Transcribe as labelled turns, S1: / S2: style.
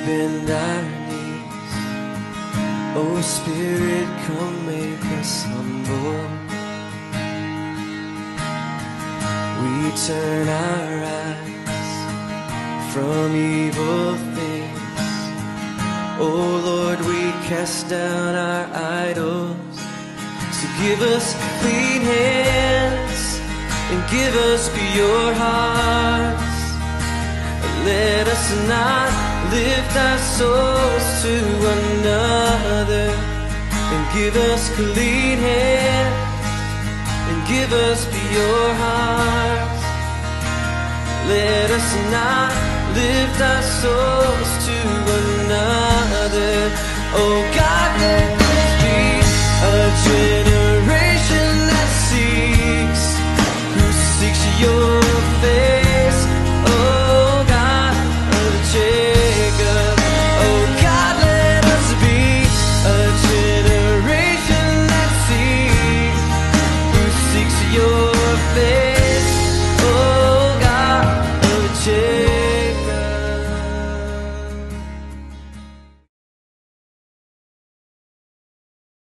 S1: bend our knees. Oh Spirit, come make us humble. We turn our eyes from evil things. Oh Lord, we cast down our idols. So give us clean hands and give us pure hearts. Let us not lift our souls to another. And give us clean hands and give us pure hearts. Let us not lift our souls to another. Oh God,